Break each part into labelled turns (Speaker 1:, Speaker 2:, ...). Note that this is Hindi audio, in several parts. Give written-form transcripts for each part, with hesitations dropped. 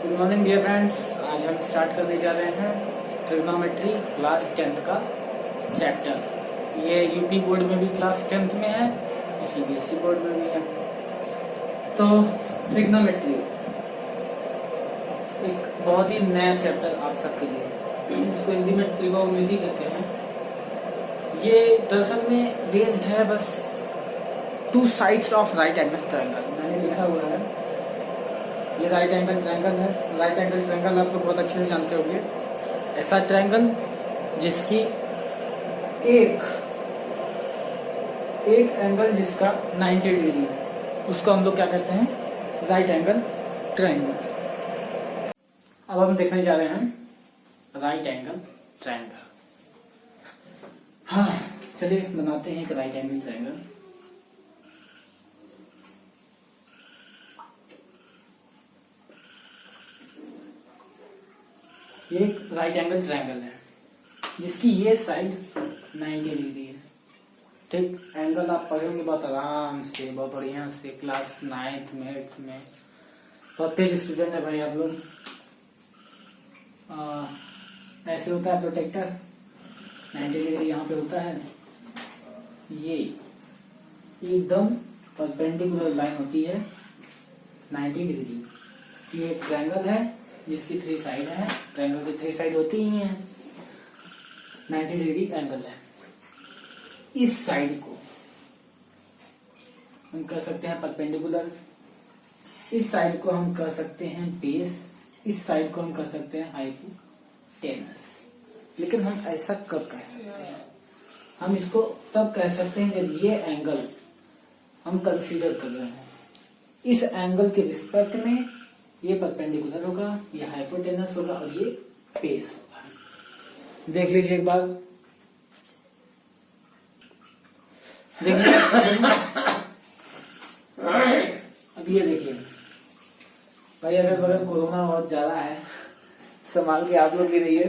Speaker 1: Good morning dear friends. आज हम स्टार्ट करने जा रहे हैं ट्रिग्नोमेट्री क्लास 10th का चैप्टर। ये यूपी बोर्ड में भी क्लास 10th में है, सीबीएसई बोर्ड में भी है। तो ट्रिग्नोमेट्री एक बहुत ही नया चैप्टर आप सबके लिए, इसको हिंदी में त्रिकोणमिति कहते हैं। ये दरअसल में बेस्ड है बस two sides of right angle triangle. मैंने लिखा हुआ है, ये राइट एंगल ट्रायंगल है। राइट एंगल ट्रायंगल आप लोग बहुत अच्छे से जानते होंगे, ऐसा ट्रायंगल जिसकी एक एंगल जिसका 90 डिग्री है, उसको हम लोग क्या कहते हैं, राइट एंगल ट्रायंगल। अब हम देखने जा रहे हैं राइट एंगल ट्रायंगल। हाँ, चलिए बनाते हैं एक राइट एंगल ट्रायंगल। ये एक राइट एंगल ट्रायंगल है जिसकी ये साइड 90 डिग्री है। ठीक, एंगल आप पढ़ेंगे बहुत आराम से, बहुत बढ़िया से, क्लास 9th में 8th में। बहुत तेज स्टूडेंट है भाई आप लोग। ऐसे होता है प्रोटेक्टर, 90 डिग्री यहाँ पे होता है। ये एकदम परपेंडिकुलर लाइन होती है 90 डिग्री। ये एक ट्रायंगल है जिसकी 3 साइड है। ट्रायंगल की 3 साइड होती ही हैं, 90 डिग्री एंगल है। इस साइड को हम कर सकते हैं परपेंडिकुलर, इस साइड को हम कर सकते हैं बेस, इस साइड को हम कर सकते हैं हाइपोटेनस। लेकिन हम ऐसा कब कह सकते हैं? हम इसको तब कह सकते हैं जब ये एंगल हम कंसीडर कर रहे हैं, इस एंगल के रिस्पेक्ट में ये परपेंडिकुलर होगा, ये हाइपोटेनस होगा और ये बेस होगा। देख लीजिए एक बार, देखिए अब ये देखिए भाई, अगर बगल कोरोना बहुत ज्यादा है, संभाल के आप लोग भी रहिए।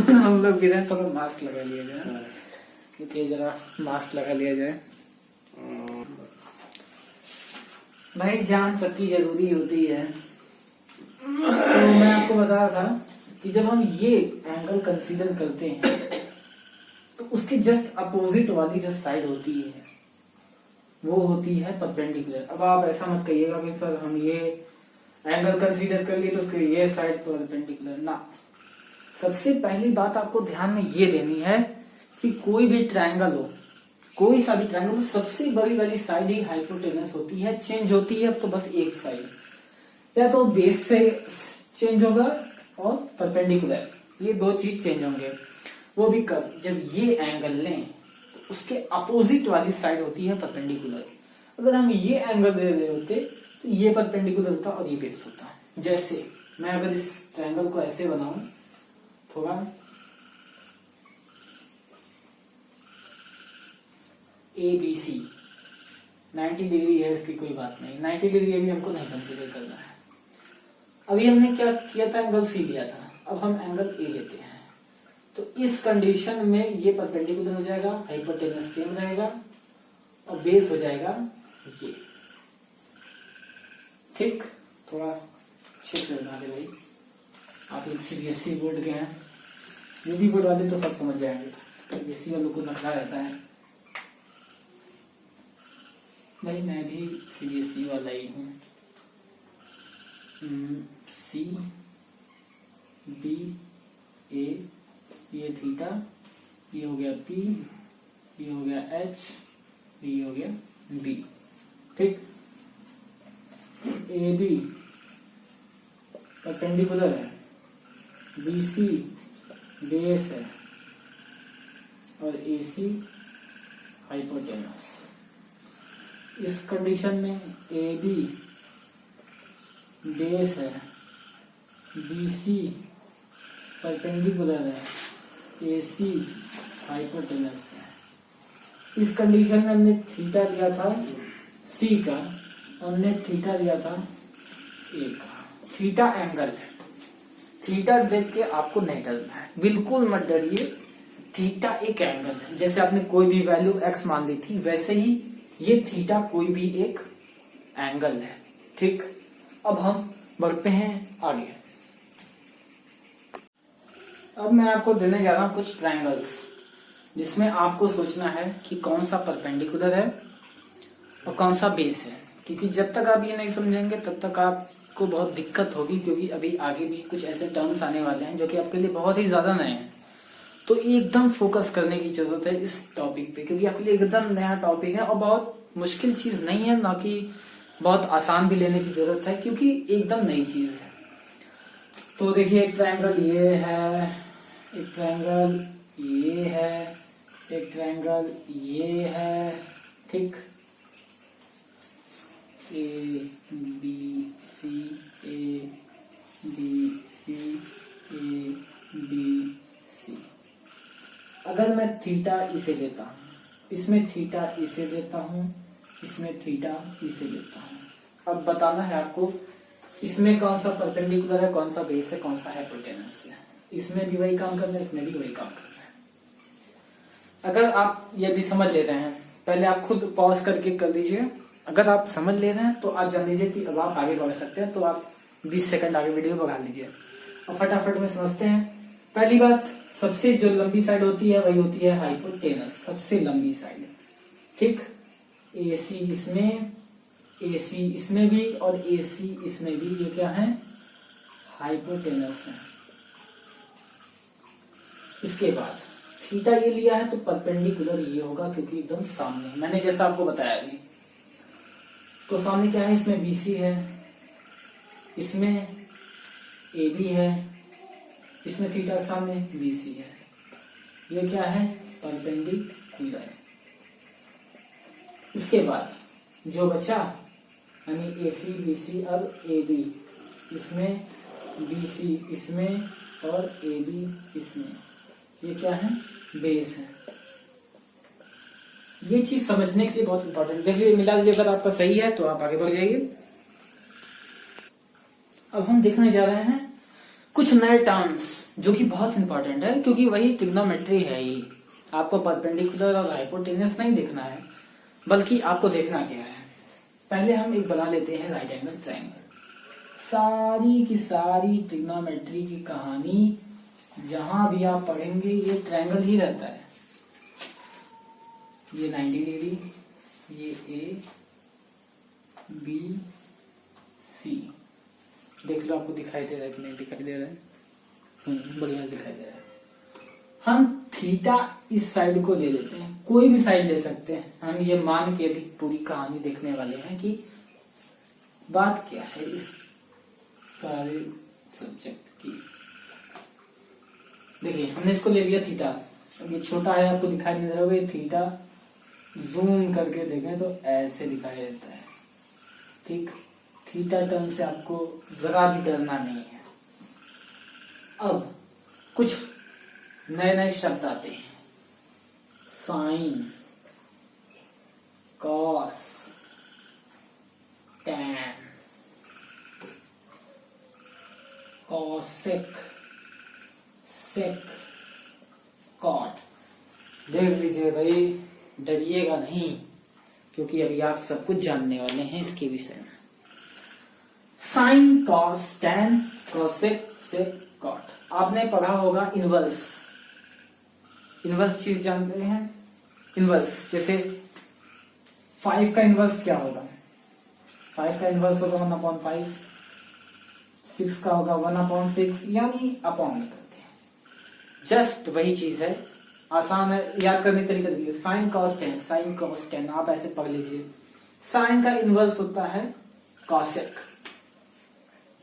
Speaker 1: हम लोग भी रहे, तो मास्क लगा लिया जाए, क्योंकि जरा मास्क लगा लिया जाए। भाई जान सबकी जरूरी होती है। तो मैं आपको बता रहा था कि जब हम ये एंगल कंसीडर करते हैं तो उसके जस्ट अपोजिट वाली जो साइड होती है वो होती है परपेंडिकुलर। अब आप ऐसा मत कहिएगा कि सर हम ये एंगल कंसीडर कर लिए तो उसके ये साइड परपेंडिकुलर ना। सबसे पहली बात आपको ध्यान में ये देनी है कि कोई भी ट्रायंगल हो, कोई सा भी ट्रायंगल हो, सबसे बड़ी वाली साइड ही हाइपोटेनस होती है। चेंज होती है अब तो बस एक साइड, या तो बेस से चेंज होगा और परपेंडिकुलर, ये 2 चीज चेंज होंगे। वो भी कब? जब ये एंगल लें तो उसके अपोजिट वाली साइड होती है परपेंडिकुलर। अगर हम ये एंगल ले रहे होते तो ये परपेंडिकुलर होता और ये बेस होता। जैसे मैं अगर इस ट्रायंगल को ऐसे बनाऊं, थोड़ा ABC 90 डिग्री है, इसकी कोई बात नहीं, 90 डिग्री अभी हमको नहीं कंसीडर करना है। अभी हमने क्या किया था, एंगल C लिया था, अब हम एंगल A लेते हैं। तो इस कंडीशन में ये परपेंडिकुलर हो जाएगा, हाइपोटेनस सेम रहेगा और बेस हो जाएगा ये। ठीक, थोड़ा क्षेत्र बना दे भाई। आप एक सीबीएसई बोर्ड के हैं, यूपी बोर्ड वाले तो सब समझ जाएंगे, सीबीएसई वालों को नखरा रहता है। भाई मैं भी सीबीएसई वाला ही हूँ। C B A, ये थीटा, ये हो गया P, ये हो गया H, ये हो गया B। ठीक, AB परपेंडिकुलर है, BC बेस है और AC हाइपोटेनस। इस कंडीशन में AB बेस है, BC परपेंडिकुलर है, AC हाइपोटेनस है। इस कंडीशन में हमने थीटा लिया था C का, हमने थीटा लिया था A का। थीटा एंगल है, थीटा देख के आपको नहीं डरना है, बिल्कुल मत डरिए। थीटा एक एंगल है, जैसे आपने कोई भी वैल्यू x मान ली थी, वैसे ही ये थीटा कोई भी एक एंगल है। ठीक, अब हम बढ़ते हैं आगे। अब मैं आपको देने जा रहा हूं कुछ ट्रायंगल्स, जिसमें आपको सोचना है कि कौन सा परपेंडिकुलर है और कौन सा बेस है, क्योंकि जब तक आप ये नहीं समझेंगे तब तक आपको बहुत दिक्कत होगी, क्योंकि अभी आगे भी कुछ ऐसे टर्म्स आने वाले हैं जो कि आपके लिए बहुत ही ज्यादा नए हैं। तो एकदम फोकस करने की जरूरत है इस टॉपिक पे, क्योंकि आपके लिए एकदम नया टॉपिक है और बहुत मुश्किल चीज नहीं है, ना कि बहुत आसान भी लेने की जरूरत है, क्योंकि एकदम नई चीज है। तो देखिए, एक ट्रायंगल ये है, एक ट्रायंगल ये है, एक ट्रायंगल ये है, ठीक, A B C, A B C, A B C. अगर मैं थीटा इसे लेता हूं, इसमें थीटा इसे लेता हूं, इसमें थीटा इसे लेता हूं, अब बताना है आपको इसमें कौन सा परपेंडिकुलर है, कौन सा बेस है, कौन सा हाइपोटेनस है। इसमें भी वही काम करना है, इसमें भी वही काम करना है। अगर आप ये भी समझ ले रहे हैं, पहले आप खुद पॉज करके कर लीजिए। अगर आप समझ ले रहे हैं तो आप जान लीजिए कि अब आप आगे बढ़ सकते हैं, तो आप 20 सेकंड आगे वीडियो बढ़ा लीजिए और फटाफट में समझते हैं। पहली बात, सबसे जो लंबी साइड होती है वही होती है हाइपोटेनस, सबसे लंबी साइड, ठीक। AC इसमें, AC इसमें भी और AC इसमें भी, ये क्या है, हाइपोटेनस है। इसके बाद थीटा ये लिया है तो परपेंडिकुलर ये होगा, क्योंकि एकदम सामने, मैंने जैसा आपको बताया अभी। तो सामने क्या है, इसमें BC है, इसमें AB है, इसमें थीटा के सामने BC है, ये क्या है, परपेंडिकुलर। इसके बाद जो बचा, यानी AC BC, अब AB, इसमें BC इसमें और AB इसमें, ये क्या है, बेस है। ये चीज समझने के लिए बहुत इंपॉर्टेंट, देखिए मिला लीजिए, अगर आपका सही है तो आप आगे बढ़ जाइए। अब हम देखने जा रहे हैं कुछ नए टर्म्स जो कि बहुत इंपॉर्टेंट है, क्योंकि वही ट्रिग्नोमेट्री है ही। आपको परपेंडिकुलर और हाइपोटेनस नहीं देखना है, बल्कि आपको देखना क्या है। पहले हम एक बना लेते हैं राइट एंगल ट्रायंगल। सारी की सारी ट्रिग्नोमेट्री की कहानी जहां भी आप पढ़ेंगे ये ट्रायंगल ही रहता है। ये 90 डिग्री, ये A B C, देख लो आपको दिखाई दे रहा है कि नहीं दिखाई दे रहा है, बढ़िया दिखाई दे रहा है। हम थीटा इस साइड को ले लेते हैं, कोई भी साइड ले सकते हैं। हम ये मान के भी पूरी कहानी देखने वाले हैं कि बात क्या है इस सारे सब्जेक्ट की। देखिए, हमने इसको ले लिया थीटा, अब ये छोटा है, आपको दिखाई नहीं दे रहा होगा, ये थीटा जूम करके देखें तो ऐसे दिखाई देता है, ठीक। थीटा टर्म से आपको जरा भी डरना नहीं है। अब कुछ नए नए शब्द आते हैं, sign, cos, tan, cosec, sec, cot. देख लीजिए भाई, डरिएगा नहीं, क्योंकि अभी आप सब कुछ जानने वाले हैं इसके विषय में। साइन, कॉस, टैन, कोसेक, सेक, कॉट। आपने पढ़ा होगा इनवर्स, इनवर्स चीज जानते हैं। इनवर्स जैसे 5 का इनवर्स क्या होगा, 5 का इनवर्स होगा 1/5, 6 का होगा 1/6, यानी अपॉन करते हैं। जस्ट वही चीज है, आसान है, याद करने तरीका देखिए। Sine cos tan, sine cos tan, आप ऐसे पढ़ लीजिए। साइन का इनवर्स होता है कॉसेक,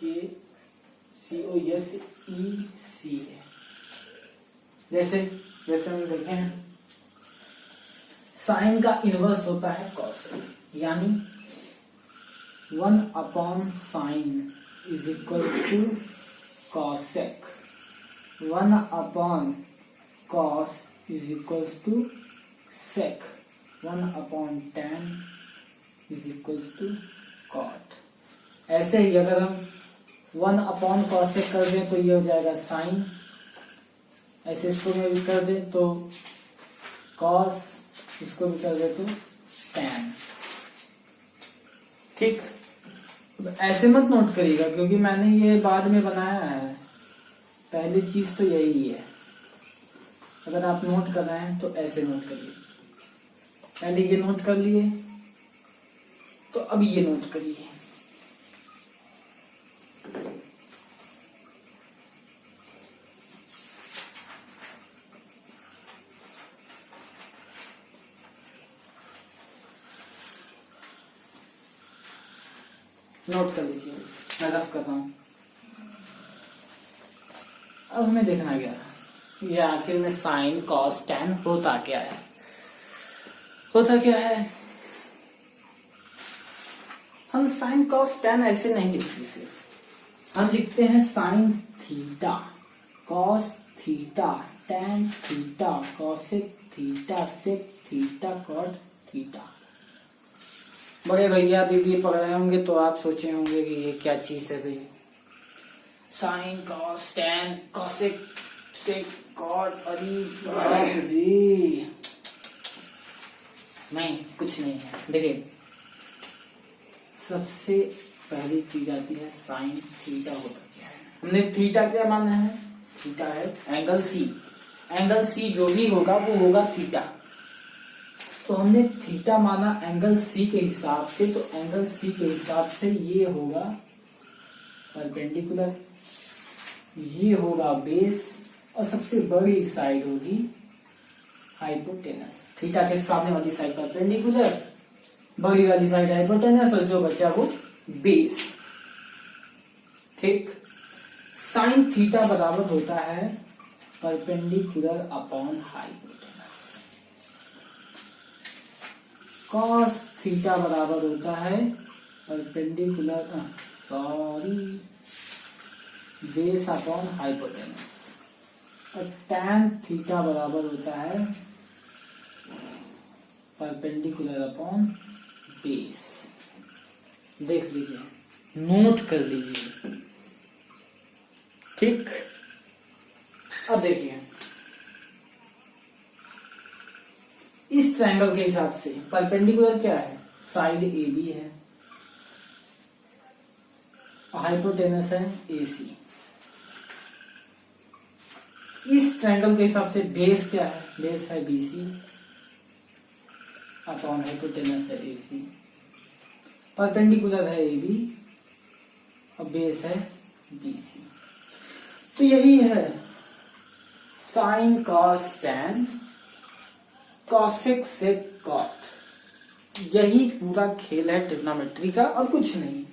Speaker 1: ये COSEC है। जैसे जैसे हम देखें, साइन का इनवर्स होता है कॉसेक, यानी 1/sin is equal to cosec, 1/cos is equals to sec, 1/tan is equals to cot। ऐसे ही अगर हम 1/cosec कर दें तो ये हो जाएगा साइन, ऐसे इसको में भी कर दें तो cos, इसको भी कर दें तो tan, ठीक। ऐसे मत नोट करिएगा, क्योंकि मैंने ये बाद में बनाया है, पहली चीज तो यही है। अगर आप नोट कर रहे हैं तो ऐसे नोट करिए। पहले ये नोट कर लिए, तो अब ये नोट करिए। नोट कर लीजिए, मैं रफ कर रहा हूं। अब हमें देखना क्या है, ये आखिर में साइन कॉस टैन होता क्या है। होता क्या है, हम साइन कॉस टैन ऐसे नहीं लिखते, सिर्फ हम लिखते हैं sine theta cos theta tan theta cosec theta sec theta cot theta. बड़े भैया दीदी पढ़ रहे होंगे तो आप सोचे होंगे कि ये क्या चीज है भाई, sine cos tan cosec sec cot, अरे नहीं, कुछ नहीं है। देखिए, सबसे पहली चीज आती है साइन थीटा होता क्या है। हमने थीटा क्या माना है, थीटा है एंगल सी। एंगल सी जो भी होगा वो होगा थीटा। तो हमने थीटा माना एंगल सी के हिसाब से, तो एंगल सी के हिसाब से ये होगा परपेंडिकुलर, ये होगा बेस, और सबसे बड़ी साइड होगी हाइपोटेनस। थीटा के सामने वाली साइड परपेंडिकुलर, बड़ी वाली साइड हाइपोटेनस, और जो बचा वो बेस। ठीक, साइन थीटा बराबर होता है perpendicular upon hypotenuse. Cos theta बराबर होता है परपेंडिकुलर बेस अपॉन हाइपोटेनस, और टैन थीटा बराबर होता है परपेंडिकुलर अपॉन बेस। देख लीजिए, नोट कर लीजिए। ठीक, अब देखिए, इस ट्रायंगल के हिसाब से परपेंडिकुलर क्या है, साइड ए बी है, हाइपोटेनस है ए सी। इस ट्रायंगल के हिसाब से बेस क्या है, बेस है बी सी अपॉन हाइपोटेनस है ए सी। परपेंडिकुलर है ए बी और बेस है बी सी। तो यही है sine cos tan cosec sec cot, यही पूरा खेल है ट्रिग्नोमेट्री का, और कुछ नहीं।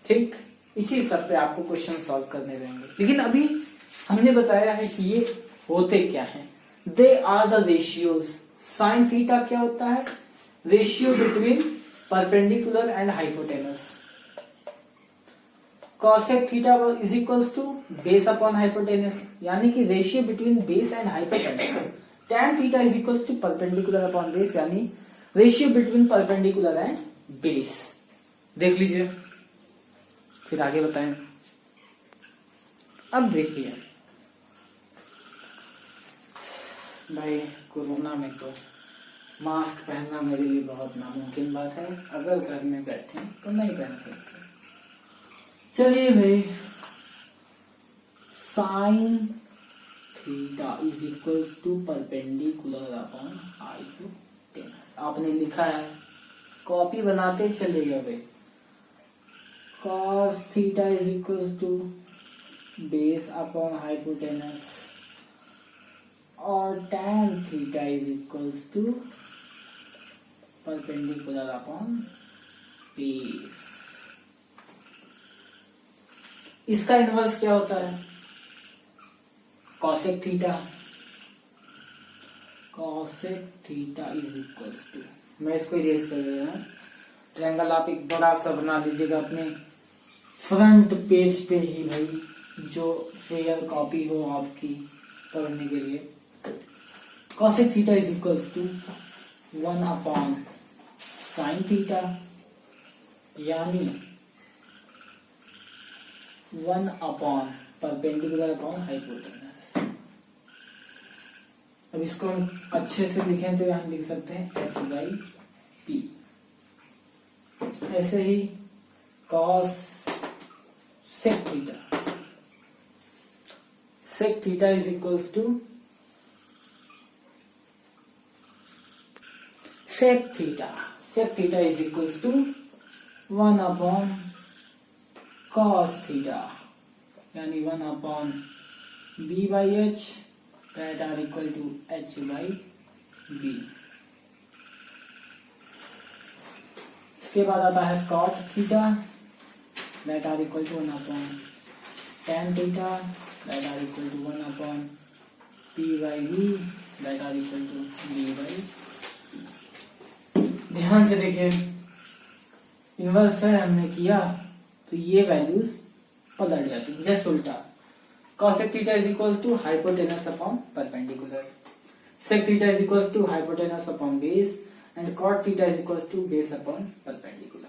Speaker 1: ठीक, इसी सब पे आपको क्वेश्चन सॉल्व करने रहेंगे। लेकिन अभी हमने बताया है कि ये होते क्या हैं, they are the ratios. Sine theta क्या होता है, ratio between perpendicular and hypotenuse. Cosec theta is equals to base upon hypotenuse, यानी कि ratio between base and hypotenuse. Tan theta is equals to perpendicular upon base, यानी ratio between perpendicular and base. देख लीजिए, फिर आगे बताएं। अब देखिए भाई, कोरोना में तो मास्क पहनना मेरे लिए बहुत नामुमकिन बात है। अगर घर में बैठे तो नहीं पहन सकते। चलिए भाई, sine theta is equals to perpendicular upon hypotenuse. आपने लिखा है, कॉपी बनाते चलेगा भाई। Cos theta is equals to base upon hypotenuse, और tan theta is equals to perpendicular upon base. इसका इनवर्स क्या होता है, cosec theta. Cosec theta is equals to, मैं इसको इरेज कर रहा हूं। ट्रायंगल आप एक बड़ा सा बना लीजिएगा अपने फ्रंट पेज पे ही भाई, जो फेयर कॉपी हो आपकी पढ़ने के लिए। Cosec theta is equals to 1 upon sine theta, यानी 1 अपॉन परपेंडिकुलर अपॉन हाइपोटेनस। अब इसको हम अच्छे से लिखें तो हम लिख सकते हैं h बाई पी। ऐसे ही cos sec theta, sec theta is equals to sec theta is equals to 1 upon cos theta, यानी 1 upon B by H that are equal to H by B. इसके बाद आता है cot theta that are equal to 1 upon tan theta that are equal to 1 upon P by B that are equal to B by. ध्यान से देखिए, इनवर्स है हमने किया तो ये वैल्यूज पलट जाती है, जस्ट उल्टा। cosec theta is equal to hypotenuse upon perpendicular, sec theta is equal to hypotenuse upon base and cot theta is equal to base upon perpendicular.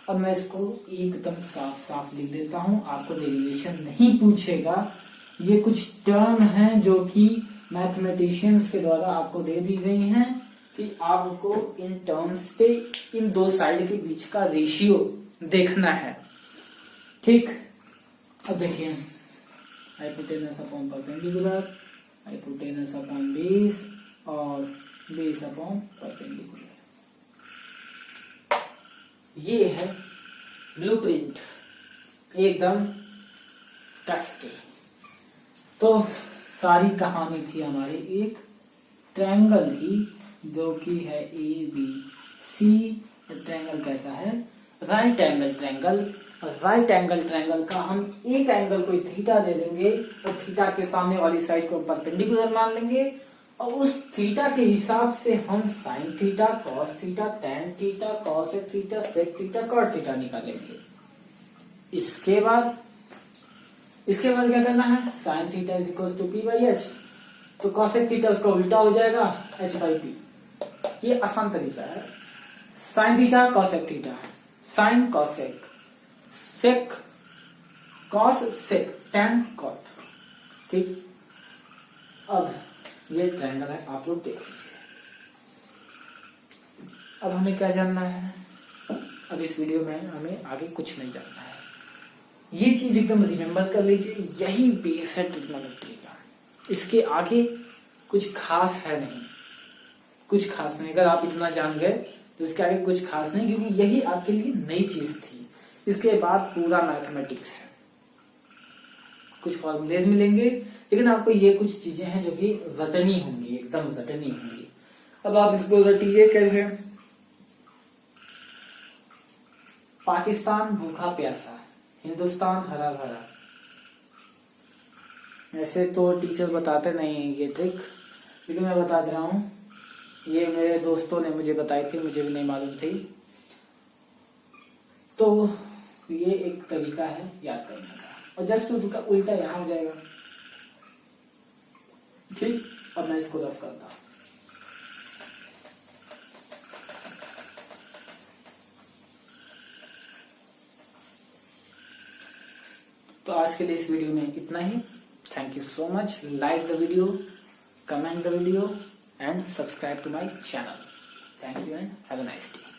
Speaker 1: अब मैं इसको एकदम साफ साफ लिख देता हूं, आपको डेरिवेशन नहीं पूछेगा। ये कुछ टर्म हैं जो कि मैथमेटिशियंस के द्वारा आपको दे दी गई हैं कि आपको इन टर्म्स पे इन दो साइड के बीच का रेशियो देखना है, ठीक। अब देखिए, hypotenuse upon perpendicular, hypotenuse upon base और बेस अपॉन परपेंडिकुलर, ये है ब्लूप्रिंट एकदम कस के। तो सारी कहानी थी हमारी एक ट्रायंगल की जो कि है ए बी सी। ट्रायंगल कैसा है? Right angle triangle. Right angle triangle का हम एक एंगल को थीटा ले लेंगे और थीटा के सामने वाली साइड को परपेंडिकुलर मान लेंगे और उस थीटा के हिसाब से हम sine theta, cos theta, tan theta, cosec theta, sec theta, cot theta निकालेंगे। इसके बाद क्या करना है? Sine theta is equal to P by H, तो कॉसेक थीटा उसका उल्टा हो जाएगा एच बाई पी। ये आसान तरीका है। Sine theta cosec theta, sine cosec, sec cos sec, tan cot, ठीक। अब ये ट्रायंगल है, आप लोग देख लीजिए। अब हमें क्या जानना है? अब इस वीडियो में हमें आगे कुछ नहीं जानना है। ये चीज एकदम रिमेम्बर कर लीजिए, यही बेस है ट्रिग्नोमेट्री का। इसके आगे कुछ खास है नहीं, कुछ खास नहीं। अगर आप इतना जान गए तो इसके आगे कुछ खास नहीं, क्योंकि यही आपके लिए नई चीज थी। इसके बाद पूरा मैथमेटिक्स है, कुछ फॉर्मूलेज मिलेंगे, लेकिन आपको ये कुछ चीजें हैं जो कि रटनी होंगी, एकदम रटनी होंगी। अब आप इसको रटिए कैसे? पाकिस्तान भूखा प्यासा, हिंदुस्तान हरा भरा। ऐसे तो टीचर बताते नहीं है ये ट्रिक, लेकिन मैं बता दे रहा हूं। ये मेरे दोस्तों ने मुझे बताई थी, मुझे भी नहीं मालूम थी। तो ये एक तरीका है याद करने का, और जस्ट उसका उल्टा यहां हो जाएगा, ठीक। अब मैं इसको रफ करता हूं। तो आज के लिए इस वीडियो में इतना ही। Thank you so much. Like the video, comment the video and subscribe to my channel. Thank you and have a nice day.